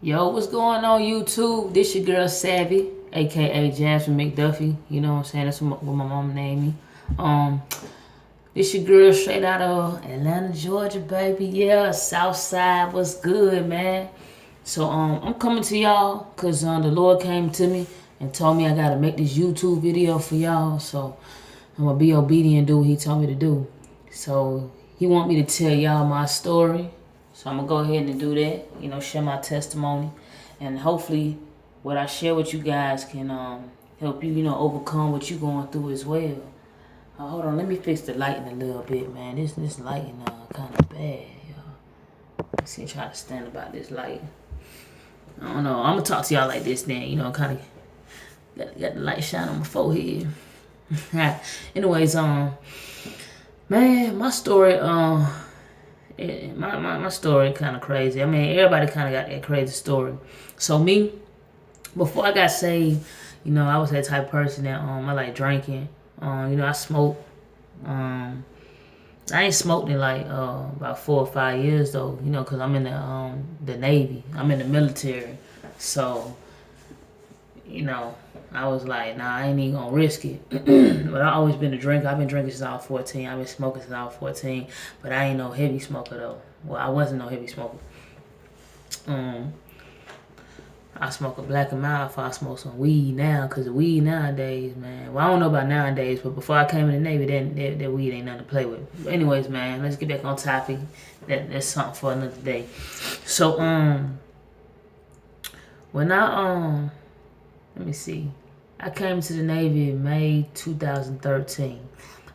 Yo, what's going on YouTube? This your girl Savvy, aka Jasmine McDuffie. You know what I'm saying? That's what my mom named me. Um, this your girl straight out of Atlanta, Georgia, baby. Yeah, South Side. What's good, man? So I'm coming to y'all cause the Lord came to me and told me I gotta make this YouTube video for y'all. So I'm gonna be obedient and do what He told me to do. So He want me to tell y'all my story. So I'm gonna go ahead and do that. You know, share my testimony, and hopefully, what I share with you guys can help you, overcome what you're going through as well. Hold on, let me fix the lighting a little bit, man. This lighting kind of bad, y'all. Let's see, try to stand about this light. I don't know. I'm gonna talk to y'all like this, then. Kind of got the light shine on my forehead. Anyways, man, my story, my story kind of crazy. I mean, everybody kind of got that crazy story. So me, before I got saved, I was that type of person that I like drinking. I smoke. I ain't smoked in like about 4 or 5 years though. Cause I'm in the Navy. I'm in the military. So I was like, nah, I ain't even gonna risk it. But I always been a drinker. I've been drinking since I was 14. I've been smoking since I was 14. But I ain't no heavy smoker though. Well, I wasn't no heavy smoker. I smoke a black and mild before I smoke some weed now, cause the weed nowadays, man. Well, I don't know about nowadays, but before I came in the Navy, that weed ain't nothing to play with. But anyways, man, let's get back on topic. That's something for another day. So when I let me see. I came to the Navy in May 2013.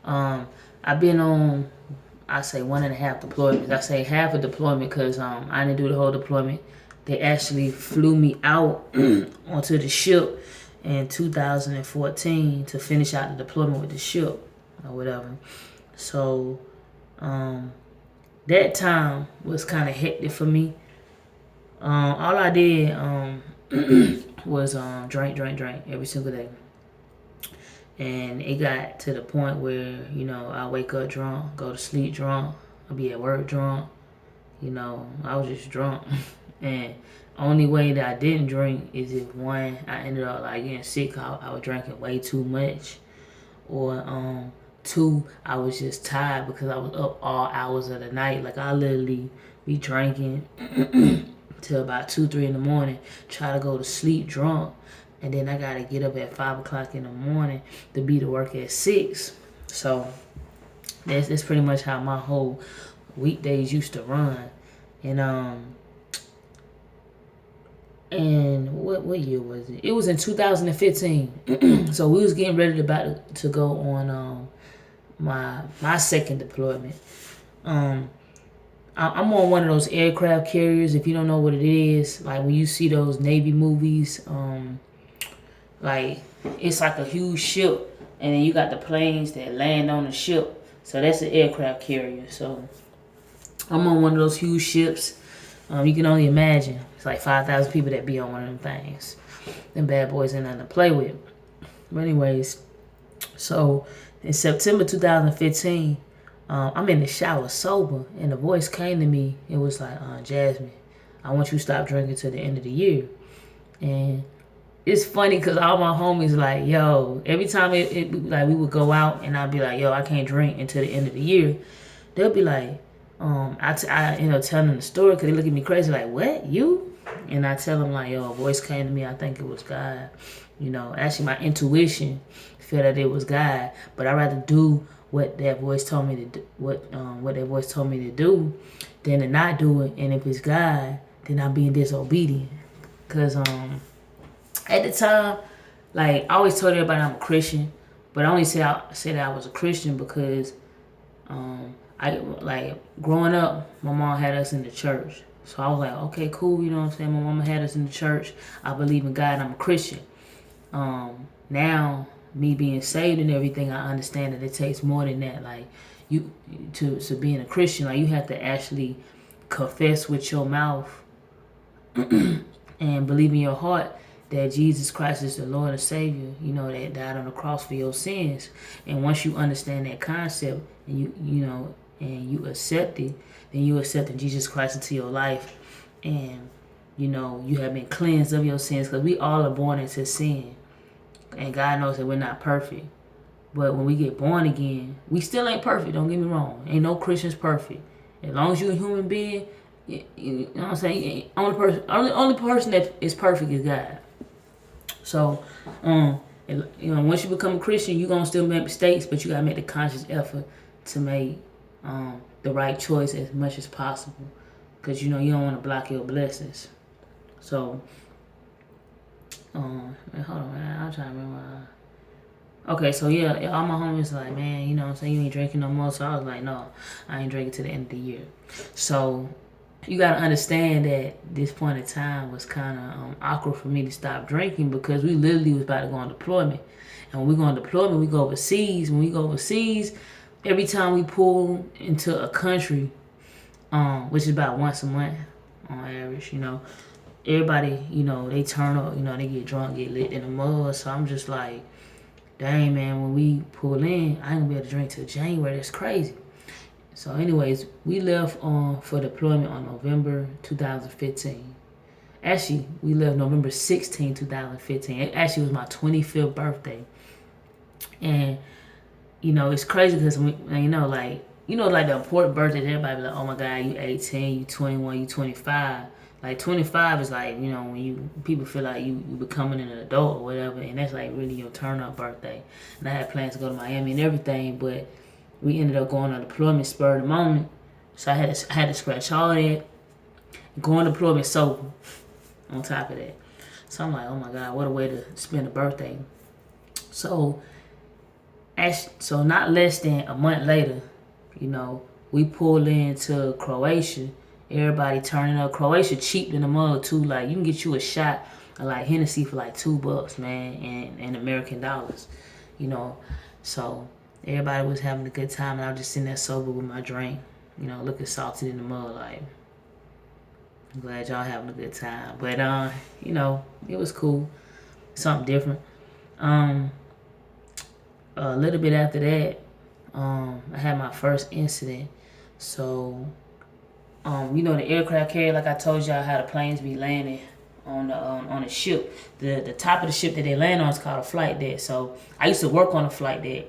I've been on, I say 1.5 deployments. I say half a deployment because I didn't do the whole deployment. They actually flew me out onto the ship in 2014 to finish out the deployment with the ship or whatever. So that time was kind of hectic for me. All I did was drink every single day. And it got to the point where, I wake up drunk, go to sleep drunk, I'll be at work drunk. I was just drunk. And only way that I didn't drink is if one, I ended up like getting sick. I was drinking way too much. Or two, I was just tired because I was up all hours of the night. Like I literally be drinking till about 2, 3 in the morning, try to go to sleep drunk, and then I gotta get up at 5 o'clock in the morning to be to work at 6. So that's pretty much how my whole weekdays used to run. And what year was it? It was in 2015. So we was getting ready to go on my second deployment. I'm on one of those aircraft carriers. If you don't know what it is, like when you see those Navy movies, like it's like a huge ship, and then you got the planes that land on the ship. So that's an aircraft carrier. So I'm on one of those huge ships. You can only imagine. It's like 5,000 people that be on one of them things. Them bad boys ain't nothing to play with. But anyways, so in September 2015, I'm in the shower sober, and the voice came to me. It was like, Jasmine, I want you to stop drinking till the end of the year. And it's funny because all my homies like, yo, every time like we would go out and I'd be like, yo, I can't drink until the end of the year. They'll be like, I telling them the story because they look at me crazy like, what, you? And I tell them like, yo, a voice came to me. I think it was God. Actually my intuition felt that it was God, but I'd rather do what that voice told me to do, what that voice told me to do, than to not do it. And if it's God, then I'm being disobedient. Cause at the time, like I always told everybody I'm a Christian, but I only said that I was a Christian because I like growing up, my mom had us in the church. So I was like, okay, cool, you know what I'm saying? My mama had us in the church. I believe in God, I'm a Christian. Now, me being saved and everything, I understand that it takes more than that. Like you to being a Christian, like you have to actually confess with your mouth and believe in your heart that Jesus Christ is the Lord and Savior, that died on the cross for your sins. And once you understand that concept and you accept it, then you accept Jesus Christ into your life. And you know, you have been cleansed of your sins, because we all are born into sin. And God knows that we're not perfect. But when we get born again, we still ain't perfect, don't get me wrong. Ain't no Christian's perfect. As long as you're a human being, you know what I'm saying? Only person that is perfect is God. So, you know, once you become a Christian, you're gonna still make mistakes, but you gotta make the conscious effort to make the right choice as much as possible, because you know you don't want to block your blessings. So, hold on, man, I'm trying to remember. Okay, so yeah, all my homies like, man, you know what I'm saying, you ain't drinking no more. So I was like, no, I ain't drinking to the end of the year. So you gotta understand that this point in time was kind of awkward for me to stop drinking, because we literally was about to go on deployment. And when we go on deployment, we go overseas. When we go overseas, every time we pull into a country, which is about once a month on average, you know, everybody, you know, they turn up, you know, they get drunk, get lit in the mud. So I'm just like, dang, man, when we pull in, I ain't gonna be able to drink till January. That's crazy. So anyways, we left for deployment on November 2015. Actually, we left November 16, 2015. It actually was my 25th birthday. And, you know, it's crazy because, you know, like the important birthdays, everybody be like, oh my God, you 18, you 21, you 25. Like 25 is like, you know, when people feel like you becoming an adult or whatever, and that's like really your turn up birthday. And I had plans to go to Miami and everything, but we ended up going on deployment spur of the moment. So I had to scratch all that, go on deployment sober on top of that. So I'm like, oh my God, what a way to spend a birthday. So not less than a month later, you know, we pulled into Croatia. Everybody turning up. Croatia cheap in the mug too. Like, you can get you a shot of like Hennessy for like $2, man, and American dollars, you know. So everybody was having a good time, and I was just sitting there sober with my drink, you know, looking salty in the mud. Like, I'm glad y'all having a good time. But you know, it was cool, something different. A little bit after that, I had my first incident. So, you know, the aircraft carrier, like I told y'all, how the planes be landing on the ship. The top of the ship that they land on is called a flight deck. So I used to work on a flight deck,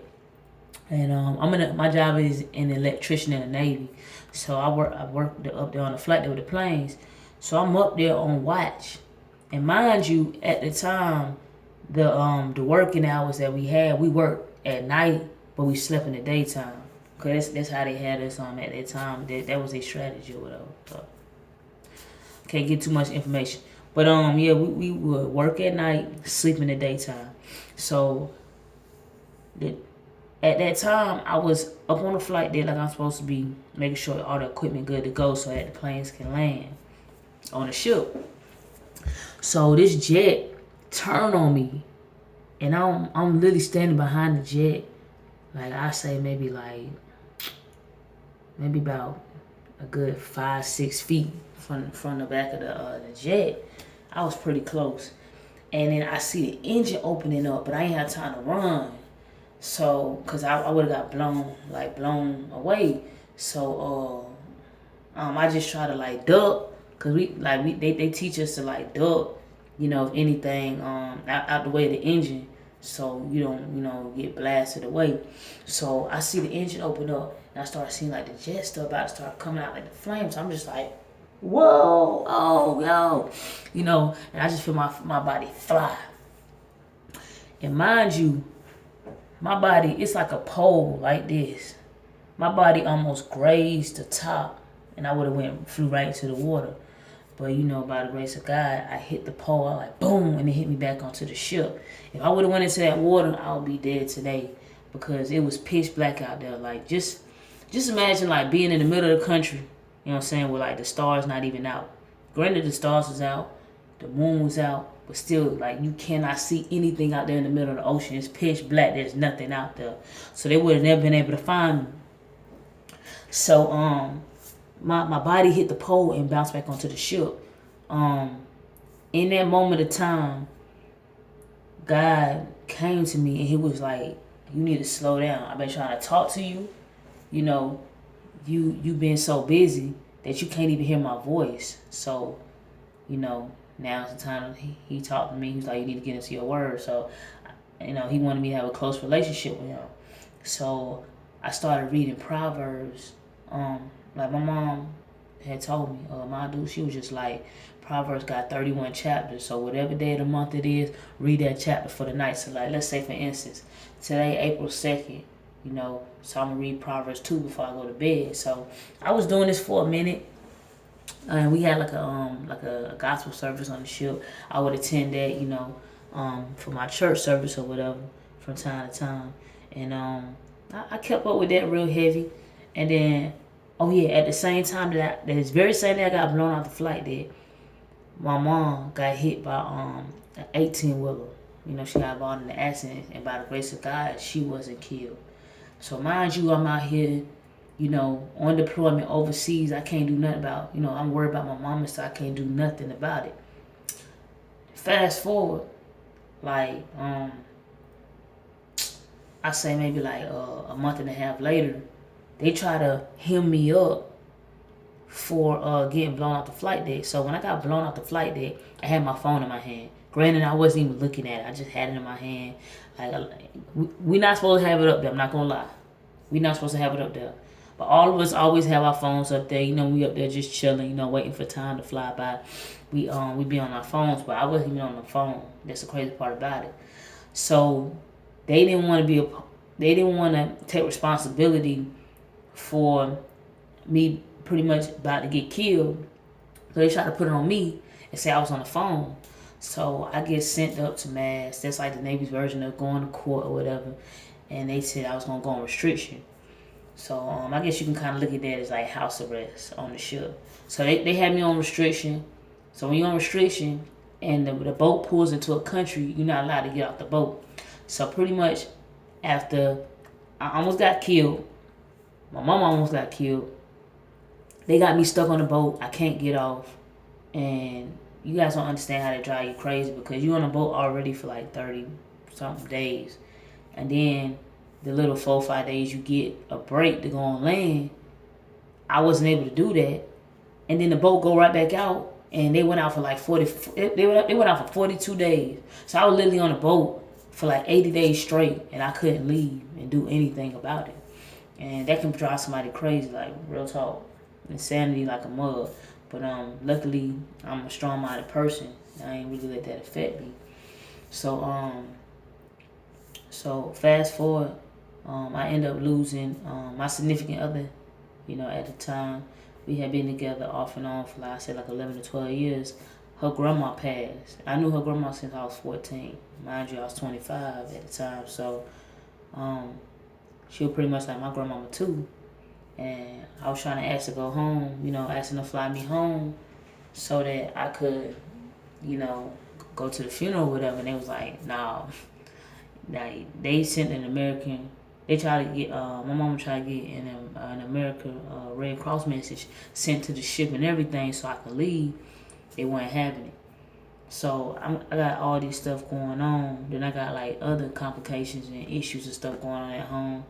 and my job is an electrician in the Navy. So I work up there on the flight deck with the planes. So I'm up there on watch, and mind you, at the time, the working hours that we had, we worked at night, but we slept in the daytime. Cause that's how they had us at that time. That was their strategy or whatever. So, can't get too much information. But yeah, we would work at night, sleep in the daytime. So at that time, I was up on the flight deck like I'm supposed to be, making sure all the equipment good to go so that the planes can land on the ship. So this jet turned on me, and I'm literally standing behind the jet. Like, I say maybe about a good 5-6 feet from the back of the jet. I was pretty close, and then I see the engine opening up, but I ain't had time to run. So, cause I would have got blown away. So, I just try to like duck, cause they teach us to like duck, you know, if anything, out the way of the engine, so you don't, you know, get blasted away. So I see the engine open up, and I start seeing like the jet stuff about to start coming out like the flames. So I'm just like, whoa, oh, yo, you know, and I just feel my body fly. And mind you, my body, it's like a pole like this. My body almost grazed the top, and I would have flew right into the water. But, you know, by the grace of God, I hit the pole. I like, boom, and it hit me back onto the ship. If I would have went into that water, I would be dead today, because it was pitch black out there. Like, just imagine, like, being in the middle of the country, you know what I'm saying, with, like, the stars not even out. Granted, the stars was out, the moon was out, but still, like, you cannot see anything out there in the middle of the ocean. It's pitch black. There's nothing out there. So they would have never been able to find me. So, my body hit the pole and bounced back onto the ship. In that moment of time, God came to me and he was like, you need to slow down. I've been trying to talk to you. You know, you've been so busy that you can't even hear my voice. So now's the time he talked to me. He was like, you need to get into your word. So, he wanted me to have a close relationship with him. So I started reading Proverbs. Like my mom had told me, my dude, she was just like, Proverbs got 31 chapters. So whatever day of the month it is, read that chapter for the night. So like, let's say for instance, today April 2nd, so I'm gonna read Proverbs 2 before I go to bed. So I was doing this for a minute. And we had like a gospel service on the ship. I would attend that, for my church service or whatever from time to time. And I kept up with that real heavy. And then, oh yeah, at the same time that this very same day I got blown off the flight deck, my mom got hit by an 18-wheeler. She got involved in an accident, and by the grace of God, she wasn't killed. So mind you, I'm out here, on deployment overseas. I can't do nothing about, I'm worried about my mama, so I can't do nothing about it. Fast forward, like, I say maybe like a month and a half later, they try to hem me up for getting blown off the flight deck. So when I got blown off the flight deck, I had my phone in my hand. Granted, I wasn't even looking at it. I just had it in my hand. Like, we're not supposed to have it up there. I'm not gonna lie. We're not supposed to have it up there. But all of us always have our phones up there. We up there just chilling, waiting for time to fly by. We be on our phones, but I wasn't even on the phone. That's the crazy part about it. So they didn't want to take responsibility for me pretty much about to get killed. So they tried to put it on me and say I was on the phone. So I get sent up to Mass. That's like the Navy's version of going to court or whatever. And they said I was going to go on restriction. So I guess you can kind of look at that as like house arrest on the ship. So they had me on restriction. So when you're on restriction and the boat pulls into a country, you're not allowed to get off the boat. So pretty much after I almost got killed, my mama almost got killed, they got me stuck on the boat. I can't get off. And you guys don't understand how they drive you crazy because you're on a boat already for like 30-something days. And then the little 4-5 days you get a break to go on land, I wasn't able to do that. And then the boat go right back out, and they went out for like 40. They went out for 42 days. So I was literally on a boat for like 80 days straight, and I couldn't leave and do anything about it. And that can drive somebody crazy, like real talk, insanity like a mug. But luckily I'm a strong-minded person. I ain't really let that affect me. So fast forward, I end up losing my significant other. At the time, we had been together off and on for like I said, like 11 to 12 years. Her grandma passed. I knew her grandma since I was 14. Mind you, I was 25 at the time. So she was pretty much like my grandmama too. And I was trying to ask her to go home, asking her to fly me home so that I could, go to the funeral or whatever. And they was like, nah. They sent an American, they tried to get, my mama tried to get an American Red Cross message sent to the ship and everything so I could leave. They weren't having it. So I got all this stuff going on. Then I got like other complications and issues and stuff going on at home,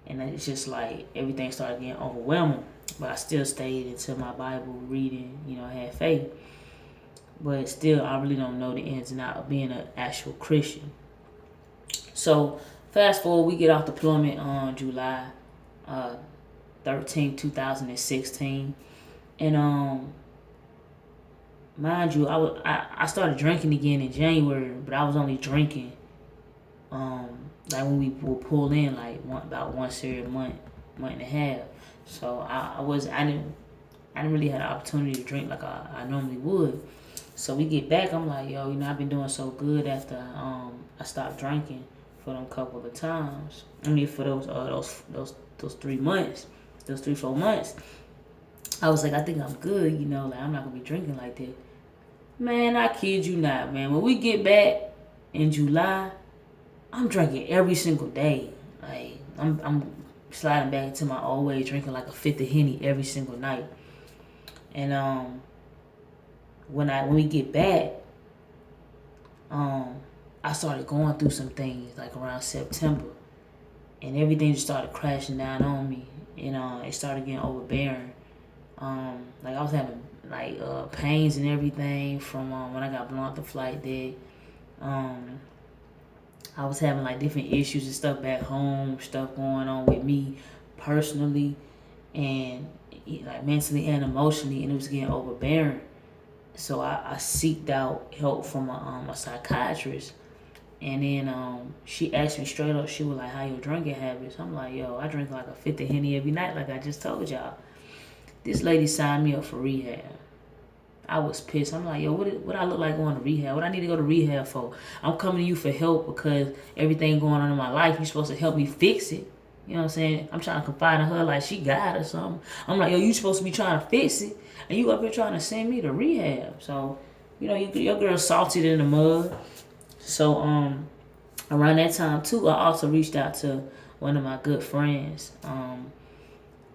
And it's just like everything started getting overwhelming. But I still stayed into my Bible reading, I had faith. But still, I really don't know the ins and outs of being an actual Christian. So fast forward, we get off deployment on July 13, 2016. And mind you, I started drinking again in January, but I was only drinking like when we would pull in like about once every month and a half. So I didn't really have the opportunity to drink like I normally would. So we get back, I'm like, yo, I've been doing so good after I stopped drinking for them couple of times. I mean, for those 3 months, those 3-4 months. I was like, I think I'm good, like I'm not gonna be drinking like that. Man, I kid you not, man. When we get back in July, I'm drinking every single day. Like I'm sliding back into my old way, drinking like a 50 Henny every single night. And when we get back, I started going through some things like around September, and everything just started crashing down on me. And it started getting overbearing. Like I was having like pains and everything from when I got blown off the flight deck. I was having like different issues and stuff back home, stuff going on with me personally, and like mentally and emotionally, and it was getting overbearing. So I seeked out help from a psychiatrist. And then she asked me straight up, she was like, how your drinking habits? I'm like, yo, I drink like a 50 Henny every night, like I just told y'all. This lady signed me up for rehab. I was pissed. I'm like, yo, what I look like going to rehab? What I need to go to rehab for? I'm coming to you for help because everything going on in my life, you're supposed to help me fix it. You know what I'm saying? I'm trying to confide in her like she got or something. I'm like, yo, you supposed to be trying to fix it, and you up here trying to send me to rehab. So, you know, your girl's salted in the mud. So, around that time too, I also reached out to one of my good friends.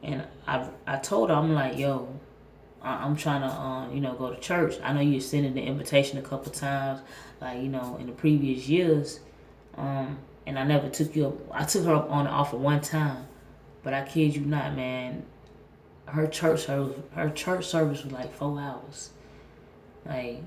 And I told her, I'm like, yo, I'm trying to, go to church. I know you sending the invitation a couple times, like, in the previous years. And I never took you up. I took her up on the offer one time, but I kid you not, man. Her church service was like 4 hours. Like,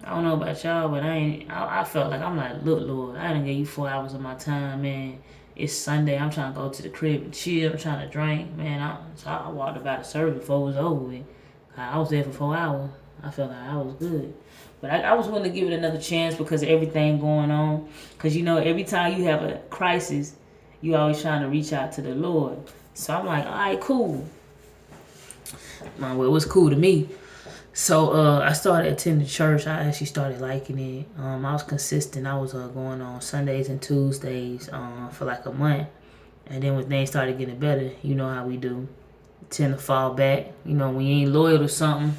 I don't know about y'all, but I felt like, I'm like, look, Lord, I done gave you 4 hours of my time, man. It's Sunday. I'm trying to go to the crib and chill. I'm trying to drink, man. So I walked about the service before it was over with. I was there for 4 hours. I felt like I was good. But I was willing to give it another chance because of everything going on. Because, every time you have a crisis, you always trying to reach out to the Lord. So I'm like, all right, cool. Well, it was cool to me. So I started attending church. I actually started liking it. I was consistent. I was going on Sundays and Tuesdays for like a month. And then when things started getting better, you know how we do. Tend to fall back. When you ain't loyal to something,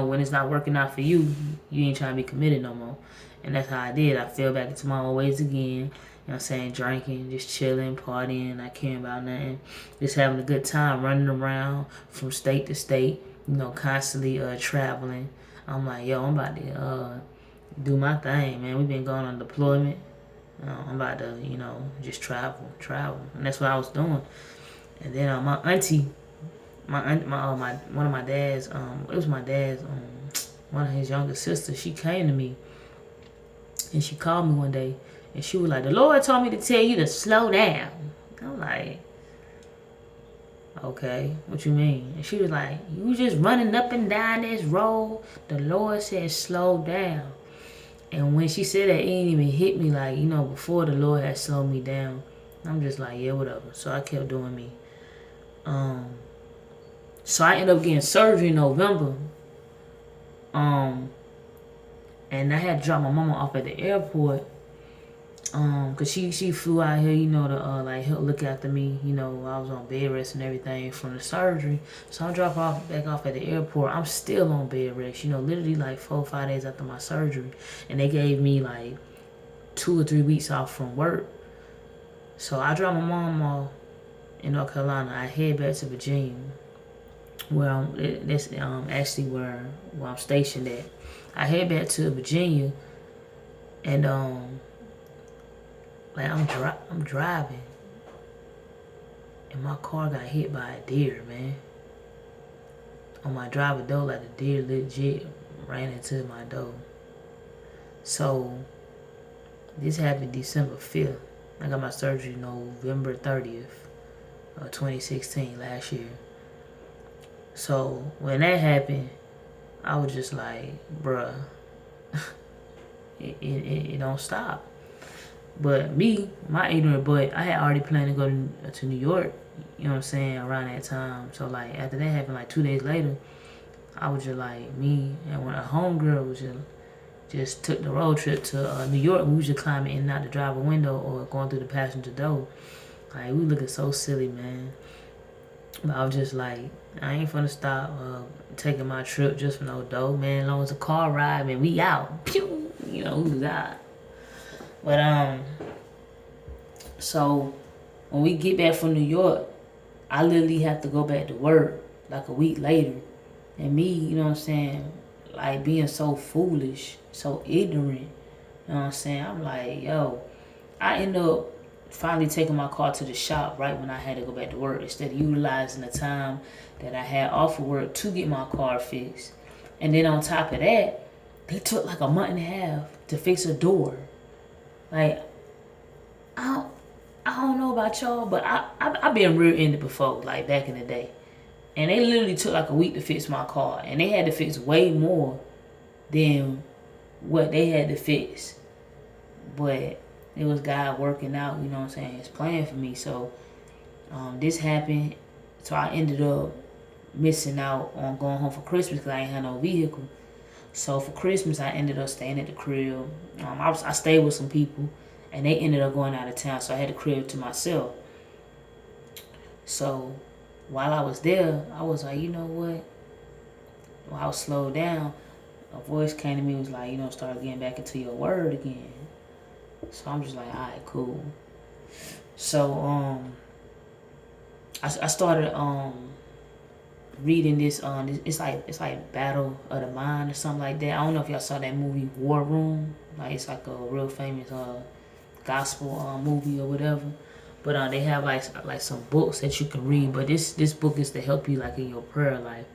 when it's not working out for you, you ain't trying to be committed no more. And that's how I did. I fell back into my old ways again. You know what I'm saying? Drinking, just chilling, partying, not caring about nothing. Just having a good time, running around from state to state, constantly traveling. I'm like, yo, I'm about to do my thing, man. We've been going on deployment. I'm about to, just travel. And that's what I was doing. And then my auntie, one of my dad's, it was my dad's, one of his younger sisters, she came to me and she called me one day and she was like, the Lord told me to tell you to slow down. I'm like, okay, what you mean? And she was like, you just running up and down this road. The Lord said slow down. And when she said that, it didn't even hit me like, before the Lord had slowed me down. I'm just like, yeah, whatever. So I kept doing me. So I ended up getting surgery in November. And I had to drop my mama off at the airport. Cause she flew out here, to like help look after me. I was on bed rest and everything from the surgery. So I dropped back off at the airport. I'm still on bed rest, literally like 4 or 5 days after my surgery. And they gave me like 2 or 3 weeks off from work. So I dropped my mom off in North Carolina. I head back to Virginia. That's actually where I'm stationed at. I head back to Virginia, and like I'm driving, and my car got hit by a deer, man. On my driver door, like the deer legit ran into my door. So this happened December 5th. I got my surgery November 30th of 2016, last year. So when that happened, I was just like, bruh, it don't stop. But me, my ignorant butt, I had already planned to go to New York, around that time. So like after that happened, like 2 days later, I was just like, me and when a homegirl was just took the road trip to New York. We was just climbing in and out the driver window or going through the passenger door. Like, we looking so silly, man. But I was just like, I ain't finna stop taking my trip just for no dough, man. As long as the car ride, man, we out. Pew! We was out. But, so, when we get back from New York, I literally have to go back to work like a week later. And me, like being so foolish, so ignorant, I'm like, yo, I end up finally taking my car to the shop right when I had to go back to work, instead of utilizing the time that I had off of work to get my car fixed. And then on top of that, they took like a month and a half to fix a door. Like, I don't know about y'all, but I've been rear-ended before, like back in the day. And they literally took like a week to fix my car. And they had to fix way more than what they had to fix. But it was God working out, you know what I'm saying, His plan for me. So this happened. So I ended up missing out on going home for Christmas because I ain't had no vehicle. So for Christmas, I ended up staying at the crib. I stayed with some people, and they ended up going out of town. So I had the crib to myself. So while I was there, I was like, you know what? When I was slowed down, a voice came to me and was like, start getting back into your word again. So I'm just like, all right, cool. So I started reading this. It's like Battle of the Mind or something like that. I don't know if y'all saw that movie War Room. Like, it's like a real famous gospel movie or whatever. But they have like some books that you can read. But this book is to help you like in your prayer life.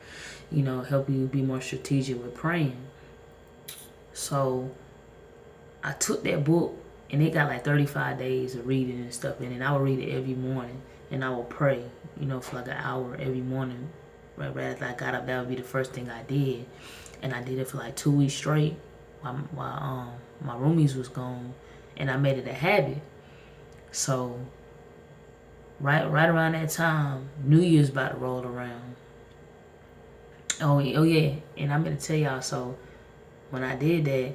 Help you be more strategic with praying. So I took that book, and it got like 35 days of reading and stuff. And then I would read it every morning, and I would pray, for like an hour every morning. Right after I got up, that would be the first thing I did. And I did it for like 2 weeks straight while my roomies was gone, and I made it a habit. So right around that time, New Year's about to roll around. Oh yeah, and I'm gonna tell y'all. So when I did that,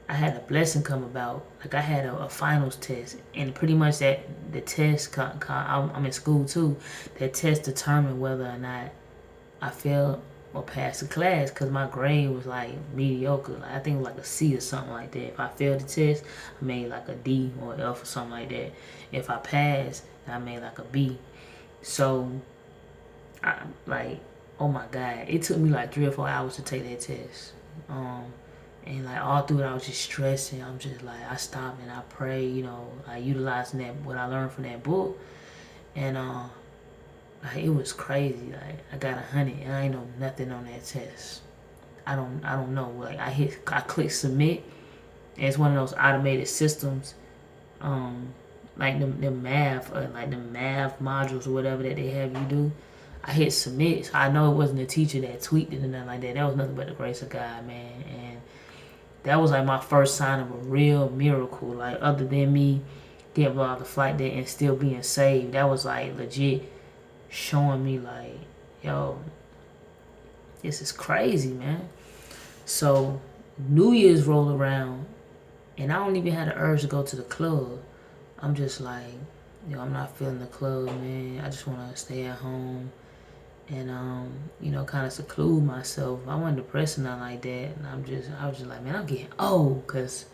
I had a blessing come about. Like, I had a finals test, and pretty much the test, I'm in school too. That test determined whether or not I failed or passed the class, because my grade was like mediocre. Like, I think it was like a C or something like that. If I failed the test, I made like a D or F or something like that. If I passed, I made like a B. So oh my God, it took me like 3 or 4 hours to take that test. And like all through it, I was just stressing. I'm just like, I stopped and I prayed, I utilizing what I learned from that book. And like, it was crazy. Like, I got 100 and I ain't know nothing on that test. I don't know. Like, I clicked submit, and it's one of those automated systems, like the math, like the math modules or whatever that they have you do. I hit submit, so I know it wasn't the teacher that tweaked it or nothing like that. That was nothing but the grace of God, man. And that was like my first sign of a real miracle. Like, other than me getting off the flight there and still being saved, that was like legit showing me like, yo, this is crazy, man. So New Year's roll around, and I don't even have the urge to go to the club. I'm just like, I'm not feeling the club, man. I just want to stay at home and kind of seclude myself. I wasn't depressed or nothing like that. And I was just like, man, I'm getting old, cause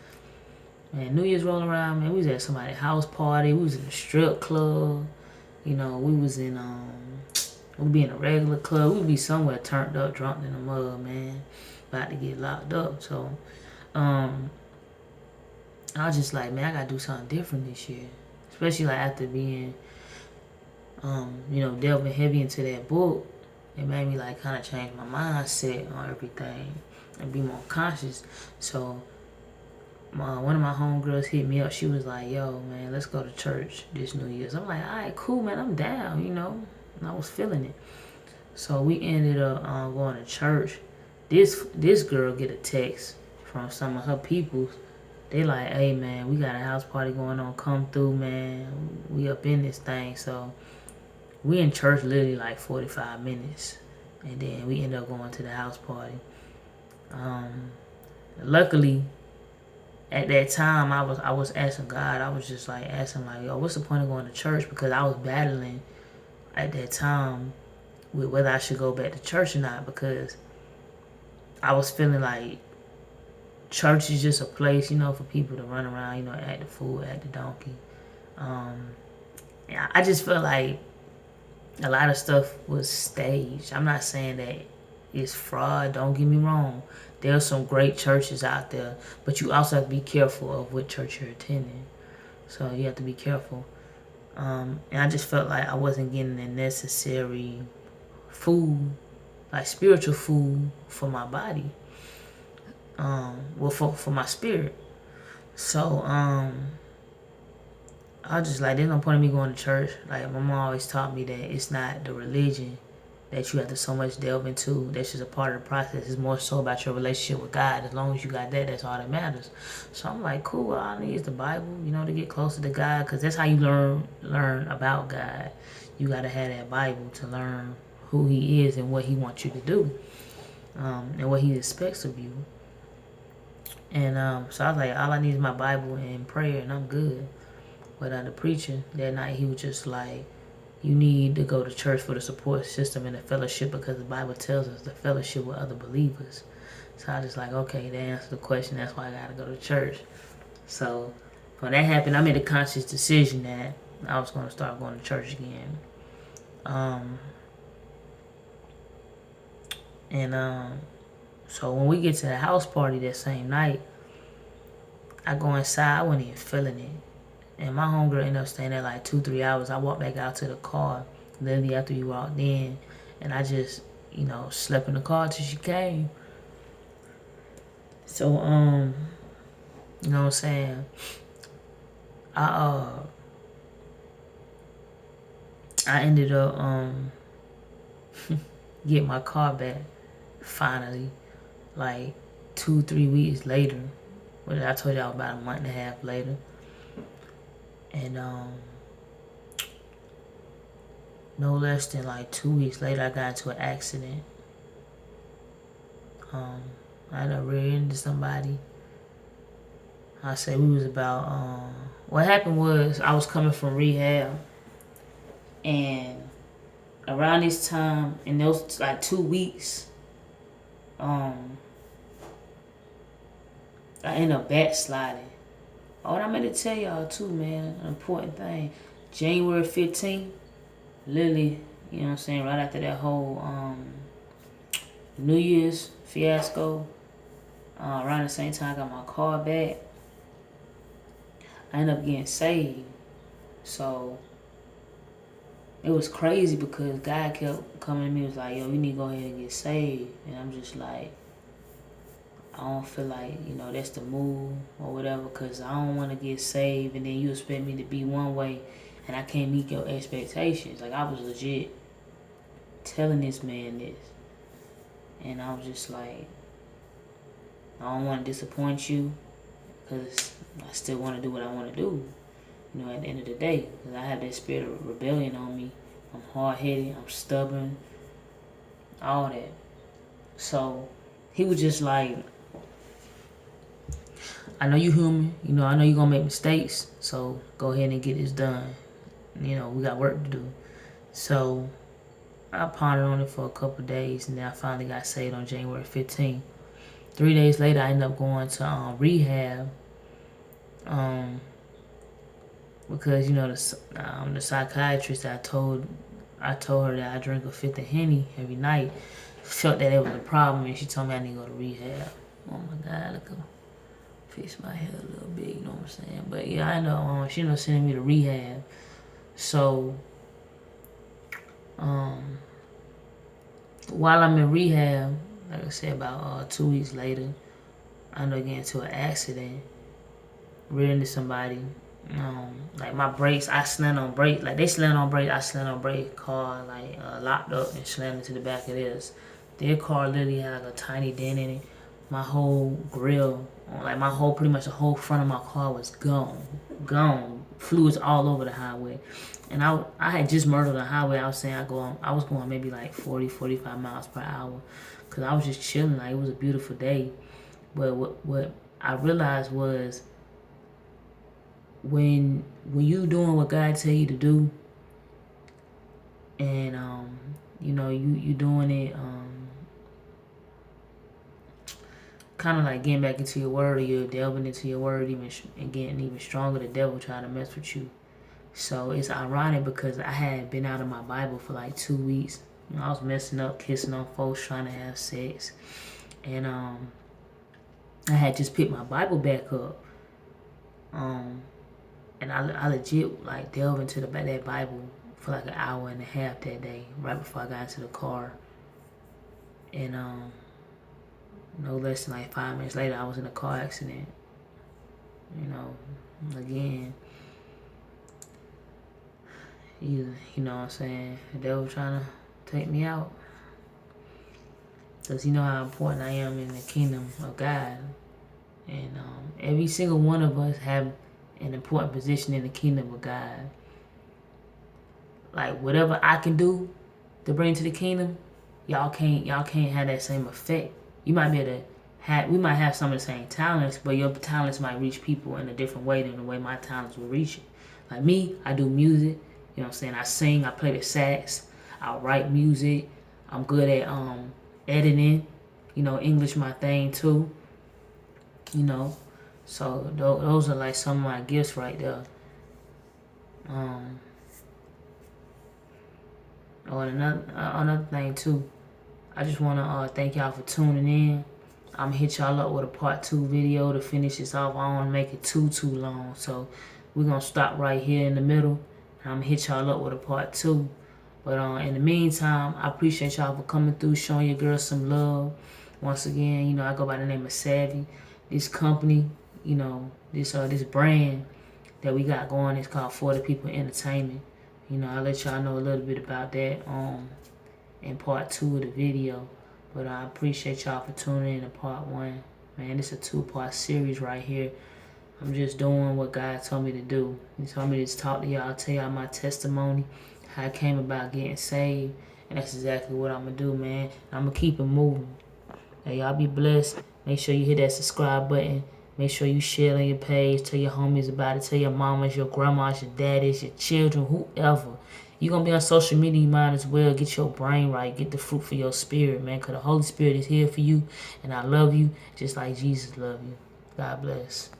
man, New Year's rolling around, man. We was at somebody's house party. We was in a strip club. We was in we'd be in a regular club. We'd be somewhere turned up, drunk in the mud, man, about to get locked up. So I was just like, man, I gotta do something different this year, especially like after being delving heavy into that book. It made me like kind of change my mindset on everything and be more conscious. So one of my homegirls hit me up. She was like, yo, man, let's go to church this New Year's. I'm like, all right, cool, man, I'm down, and I was feeling it. So we ended up going to church. This girl get a text from some of her people. They like, hey, man, we got a house party going on, come through, man, we up in this thing. So we in church literally like 45 minutes, and then we end up going to the house party. Luckily, at that time, I was asking God. I was just like asking, like, yo, what's the point of going to church? Because I was battling at that time with whether I should go back to church or not, because I was feeling like church is just a place, for people to run around, act the fool, act the donkey. I just felt like a lot of stuff was staged. I'm not saying that it's fraud, don't get me wrong. There's some great churches out there, but you also have to be careful of what church you're attending. So you have to be careful. And I just felt like I wasn't getting the necessary food, like spiritual food for my body. Well, for my spirit. So, I was just like, there's no point in me going to church. Like, my mom always taught me that it's not the religion that you have to so much delve into. That's just a part of the process. It's more so about your relationship with God. As long as you got that, that's all that matters. So I'm like, cool, all I need is the Bible, to get closer to God, because that's how you learn about God. You got to have that Bible to learn who he is and what he wants you to do, and what he expects of you. And so I was like, all I need is my Bible and prayer, and I'm good. But the preacher that night, he was just like, you need to go to church for the support system and the fellowship, because the Bible tells us the fellowship with other believers. So I was just like, okay, that answers the question. That's why I got to go to church. So when that happened, I made a conscious decision that I was going to start going to church again. So when we get to the house party that same night, I go inside. I wasn't even feeling it. And my homegirl ended up staying there like 2-3 hours. I walked back out to the car literally after you walked in. And I just, slept in the car till she came. So, you know what I'm saying? I ended up getting my car back finally, like 2-3 weeks later. But I told y'all about a month and a half later. And no less than like 2 weeks later, I got into an accident. I ended up rear into somebody. I say we was about, what happened was I was coming from rehab, and around this time, in those like 2 weeks, I ended up backsliding. Oh, and I meant to tell y'all too, man, an important thing. January 15th, literally, you know what I'm saying, right after that whole New Year's fiasco, around the same time I got my car back, I ended up getting saved. So it was crazy because God kept coming to me, was like, yo, you need to go ahead and get saved. And I'm just like, I don't feel like, that's the move or whatever, because I don't want to get saved and then you expect me to be one way and I can't meet your expectations. Like, I was legit telling this man this. And I was just like, I don't want to disappoint you, because I still want to do what I want to do, at the end of the day. Because I have that spirit of rebellion on me. I'm hard-headed, I'm stubborn, all that. So he was just like, I know you human, I know you're going to make mistakes, so go ahead and get this done. We got work to do. So I pondered on it for a couple of days, and then I finally got saved on January 15th. 3 days later, I ended up going to rehab, because the psychiatrist, I told her that I drink a fifth of Henny every night, felt that it was a problem, and she told me I need to go to rehab. Oh my God, look at fix my hair a little bit, you know what I'm saying? But yeah, I know she ended up sending me to rehab. So while I'm in rehab, like I said, about 2 weeks later, I ended up getting into an accident, rear into somebody. Like my brakes, I slammed on brakes. Like they slammed on brakes, I slammed on brakes. Car locked up and slammed into the back of theirs. Their car literally had a tiny dent in it. My whole grill, pretty much the whole front of my car was gone. Fluids all over the highway. And I had just murdered the highway. I was saying I was going maybe like 40, 45 miles per hour, because I was just chilling. Like, it was a beautiful day. But what I realized was, when you doing what God tell you to do, and you doing it, kind of like getting back into your word, or you're delving into your word and getting even stronger, the devil trying to mess with you. So it's ironic, because I had been out of my Bible for like 2 weeks. I was messing up, kissing on folks, trying to have sex, and I had just picked my Bible back up. And I legit like delved into that Bible for like an hour and a half that day, right before I got into the car. And no less than like 5 minutes later, I was in a car accident. You know, again, you know what I'm saying? The devil trying to take me out. Because you know how important I am in the kingdom of God. And every single one of us have an important position in the kingdom of God. Like whatever I can do to bring to the kingdom, y'all can't have that same effect. You might be able to we might have some of the same talents, but your talents might reach people in a different way than the way my talents will reach it. Like me, I do music, you know what I'm saying? I sing, I play the sax, I write music, I'm good at editing, you know, English my thing too, you know. So those are like some of my gifts right there. Another thing too, I just want to thank y'all for tuning in. I'm gonna hit y'all up with a part 2 video to finish this off. I don't want to make it too long, so we're gonna stop right here in the middle. And I'm gonna hit y'all up with a part 2. But in the meantime, I appreciate y'all for coming through, showing your girls some love. Once again, you know, I go by the name of SAAVY. This company, you know, this brand that we got going is called For the People Entertainment. You know, I'll let y'all know a little bit about that in part 2 of the video. But I appreciate y'all for tuning in to part 1. Man, it's a 2-part series right here. I'm just doing what God told me to do. He told me to talk to y'all, tell y'all my testimony, how I came about getting saved. And that's exactly what I'm going to do, man. I'm going to keep it moving. Now, y'all be blessed. Make sure you hit that subscribe button. Make sure you share on your page. Tell your homies about it. Tell your mamas, your grandmas, your daddies, your children, whoever. You're going to be on social media, you might as well get your brain right. Get the fruit for your spirit, man. Because the Holy Spirit is here for you. And I love you just like Jesus loved you. God bless.